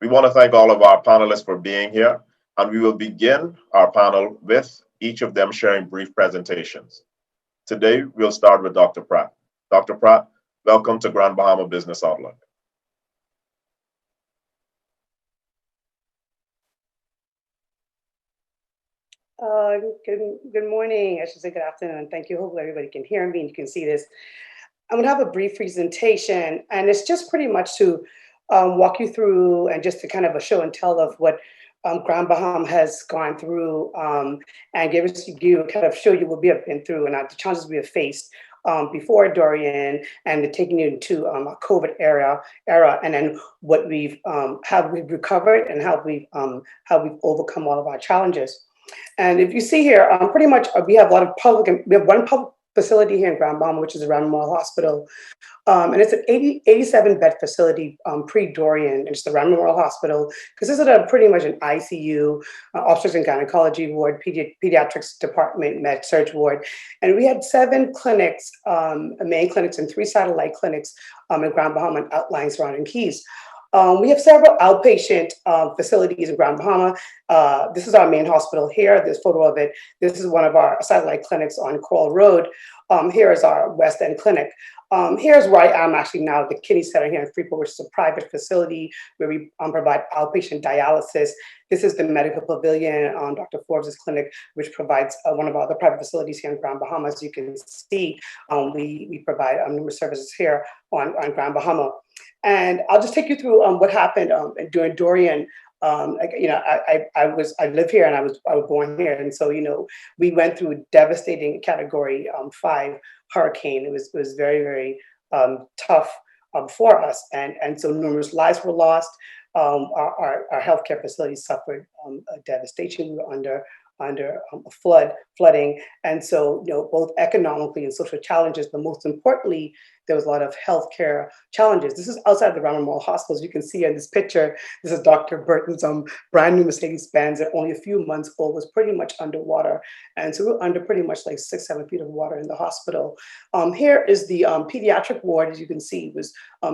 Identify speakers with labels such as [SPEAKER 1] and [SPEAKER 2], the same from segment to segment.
[SPEAKER 1] We want to thank all of our panelists for being here, and we will begin our panel with each of them sharing brief presentations. Today, we'll start with Dr. Pratt. Dr. Pratt, welcome to Grand Bahama Business Outlook.
[SPEAKER 2] Good morning. I should say good afternoon. Thank you. Hopefully everybody can hear me and you can see this. I'm going to have a brief presentation, and it's just pretty much to walk you through and just to kind of a show and tell of what Grand Bahama has gone through and kind of show you what we have been through and the challenges we have faced before Dorian and taking you into a COVID era, and then what how we've recovered and how we've overcome all of our challenges. And if you see here, pretty much we have a lot of we have one public facility here in Grand Bahama, which is around Memorial Hospital. And it's an 87 bed facility pre-Dorian, and it's the Round Memorial Hospital, because this is pretty much an ICU, obstetrics and gynecology ward, pediatrics department, med surg ward. And we had 7 clinics, main clinics and 3 satellite clinics in Grand Bahama and outlying surrounding keys. We have several outpatient facilities in Grand Bahama. This is our main hospital here. This photo of it. This is one of our satellite clinics on Coral Road. Here is our West End clinic. Here's where I am actually now, the Kidney Center here in Freeport, which is a private facility where we provide outpatient dialysis. This is the medical pavilion on Dr. Forbes' clinic, which provides one of our other private facilities here in Grand Bahama. As you can see, we provide numerous services here on Grand Bahama. And I'll just take you through what happened during Dorian. I live here and I was born here, and so we went through a devastating Category 5 hurricane. It was very, very tough for us, and so numerous lives were lost. Our healthcare facilities suffered a devastation. We were under flooding, and so both economically and social challenges, but most importantly, there was a lot of healthcare challenges. This is outside the Round Memorial Hospital. As you can see in this picture, this is Dr. Burton's brand new Mercedes-Benz that only a few months old was pretty much underwater, and so we were under pretty much like 6-7 feet of water in the hospital. Here is the pediatric ward. As you can see, was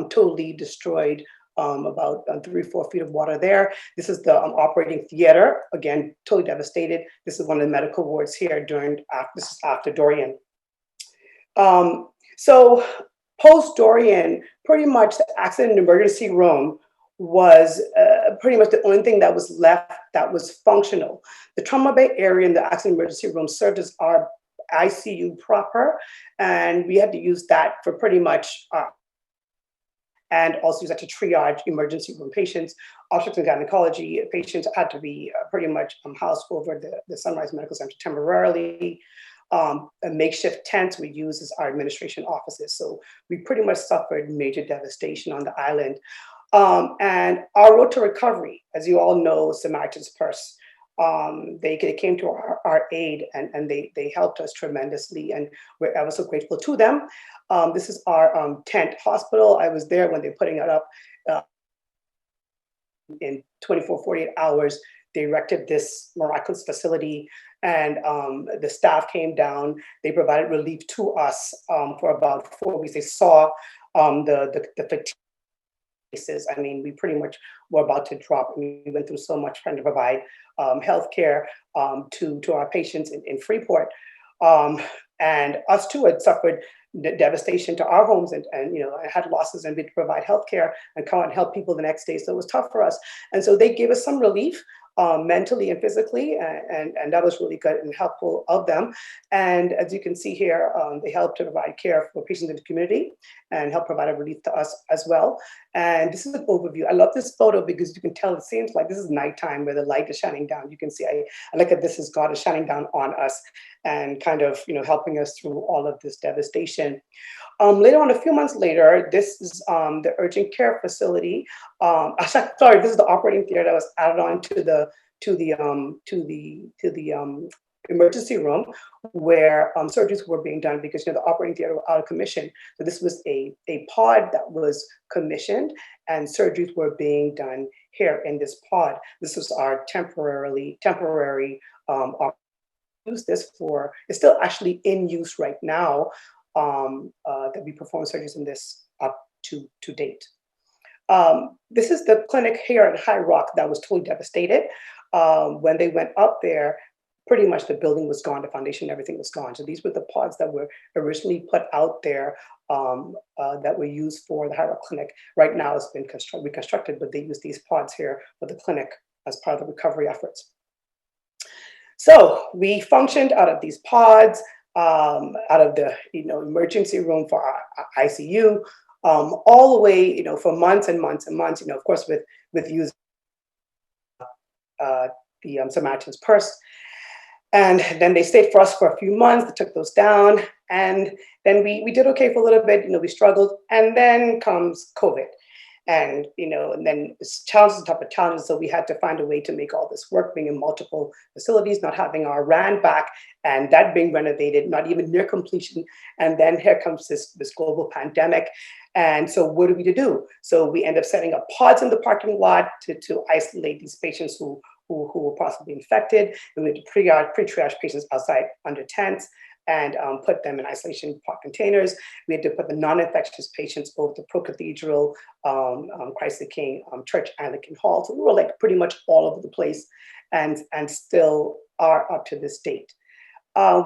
[SPEAKER 2] totally destroyed. About 3 or 4 feet of water there. This is the operating theater, again, totally devastated. This is one of the medical wards here this is after Dorian. So post-Dorian, pretty much the accident and emergency room was pretty much the only thing that was left that was functional. The trauma bay area in the accident emergency room served as our ICU proper, and we had to use that for pretty much and also use that to triage emergency room patients. Obstetrics and gynecology patients had to be pretty much housed over the Sunrise Medical Center temporarily. A makeshift tent we use as our administration offices. So we pretty much suffered major devastation on the island. And our road to recovery, as you all know, Samaritan's Purse. They came to our aid and they helped us tremendously, and we're ever so grateful to them. This is our tent hospital. I was there when they were putting it up in 24, 48 hours. They erected this miraculous facility, and the staff came down. They provided relief to us for about 4 weeks. They saw the fatigue. I mean, we pretty much were about to drop. We went through so much trying to provide healthcare to our patients in Freeport, and us too had suffered devastation to our homes, and had losses, and we had to provide healthcare and come out and help people the next day. So it was tough for us, and so they gave us some relief. Mentally and physically, and that was really good and helpful of them. And as you can see here, they helped to provide care for patients in the community and help provide a relief to us as well. And this is an overview. I love this photo because you can tell it seems like this is nighttime where the light is shining down. You can see I look at this as God is shining down on us and kind of helping us through all of this devastation. Later on, a few months later, this is the urgent care facility. Sorry, this is the operating theater that was added on to the emergency room where surgeries were being done because the operating theater was out of commission. So this was a pod that was commissioned, and surgeries were being done here in this pod. This was our temporary. Use this for. It's still actually in use right now. That we perform surgeries in this up to date. This is the clinic here at High Rock that was totally devastated. When they went up there, pretty much the building was gone, the foundation, everything was gone. So these were the pods that were originally put out there that were used for the High Rock Clinic. Right now it's been reconstructed, but they use these pods here for the clinic as part of the recovery efforts. So we functioned out of these pods, out of the emergency room for our ICU, all the way for months and months and months. Of course, with using the Samaritan's Purse, and then they stayed for us for a few months. They took those down, and then we did okay for a little bit. We struggled, and then comes COVID. And then it's challenges on top of challenges. So we had to find a way to make all this work, being in multiple facilities, not having our RAN back, and that being renovated, not even near completion. And then here comes this global pandemic. And so what do we do? So we end up setting up pods in the parking lot to isolate these patients who were possibly infected. And we had to pre-triage patients outside under tents and put them in isolation pod containers. We had to put the non-infectious patients over the Pro Cathedral, Christ the King, Church Anglican Hall. So we were like pretty much all over the place, and still are up to this date.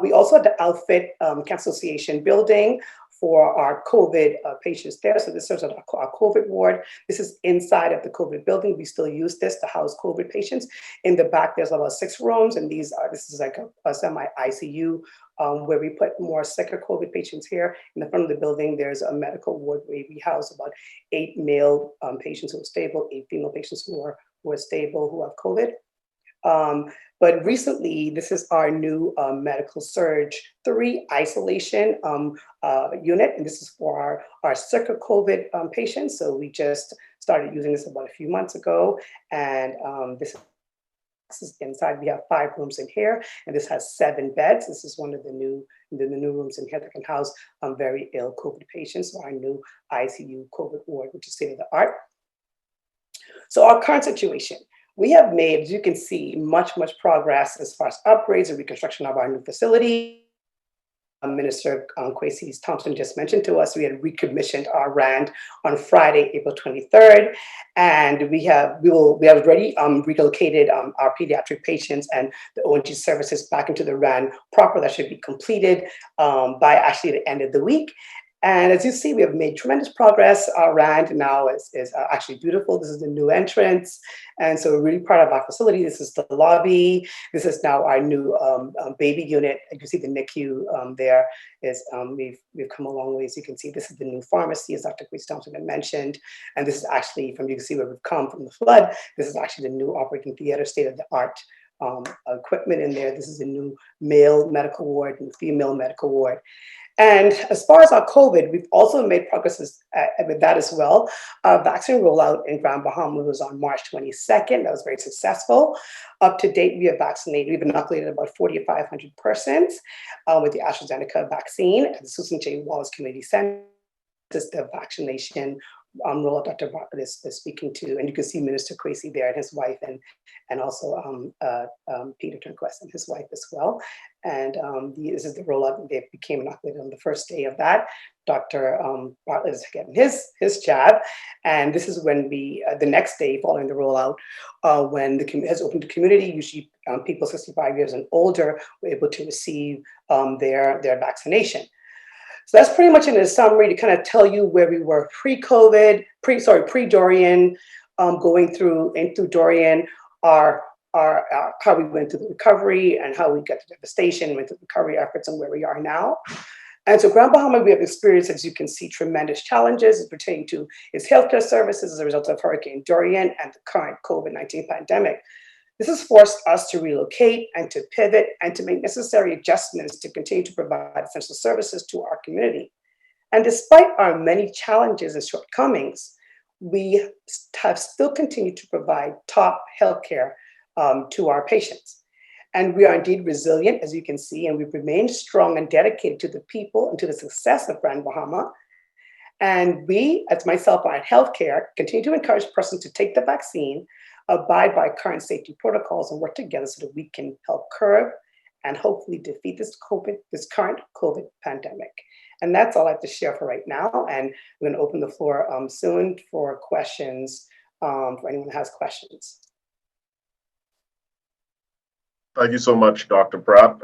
[SPEAKER 2] We also had to outfit Cancer Association building for our COVID patients there. So this is our COVID ward. This is inside of the COVID building. We still use this to house COVID patients. In the back, there's about 6 rooms, and this is like a semi-ICU where we put more sicker COVID patients here. In the front of the building, there's a medical ward where we house about 8 male patients who are stable, 8 female patients who are stable, who have COVID. But recently, this is our new medical surge 3 isolation unit, and this is for our sicker COVID patients. So we just started using this about a few months ago, and this is inside. We have 5 rooms in here, and this has 7 beds. This is one of the new rooms in here that can house very ill COVID patients. So our new ICU COVID ward, which is state of the art. So our current situation. We have made, as you can see, much progress as far as upgrades and reconstruction of our new facility. Minister Kwesi Thompson just mentioned to us, we had recommissioned our RAND on Friday, April 23rd, and we have already relocated our pediatric patients and the ONG services back into the RAND proper. That should be completed by actually the end of the week. And as you see, we have made tremendous progress. Our RAND now is actually beautiful. This is the new entrance. And so we're really proud of our facility. This is the lobby. This is now our new baby unit. You can see the NICU there is, we've come a long way. As you can see, this is the new pharmacy, as Dr. Kwesi Thompson had mentioned. And this is actually, you can see where we've come from the flood. This is actually the new operating theater, state-of-the-art equipment in there. This is a new male medical ward and female medical ward. And as far as our COVID, we've also made progress with that as well. Our vaccine rollout in Grand Bahama was on March 22nd. That was very successful. Up to date, we've inoculated about 4,500 persons with the AstraZeneca vaccine at the Susan J. Wallace Community Center. This is the vaccination rollout Dr. Bartlett is speaking to, and you can see Minister Kwesi there and his wife, and also Pt2 and his wife as well. And this is the rollout. They became inoculated on the first day of that. Dr. Bartlett is getting his jab, and this is when the next day following the rollout, when the community has opened to community, usually people 65 years and older were able to receive their vaccination. So that's pretty much in a summary to kind of tell you where we were pre-COVID, pre-Dorian, going through Dorian, our how we went through the recovery and how we got to devastation, went through the recovery efforts and where we are now. And so Grand Bahama, we have experienced, as you can see, tremendous challenges pertaining to its healthcare services as a result of Hurricane Dorian and the current COVID-19 pandemic. This has forced us to relocate and to pivot and to make necessary adjustments to continue to provide essential services to our community. And despite our many challenges and shortcomings, we have still continued to provide top healthcare to our patients. And we are indeed resilient, as you can see, and we've remained strong and dedicated to the people and to the success of Grand Bahama. And we, as myself, our healthcare, continue to encourage persons to take the vaccine, abide by current safety protocols, and work together so that we can help curb and hopefully defeat this current COVID pandemic. And that's all I have to share for right now. And I'm going to open the floor soon for questions, for anyone who has questions.
[SPEAKER 1] Thank you so much, Dr. Pratt.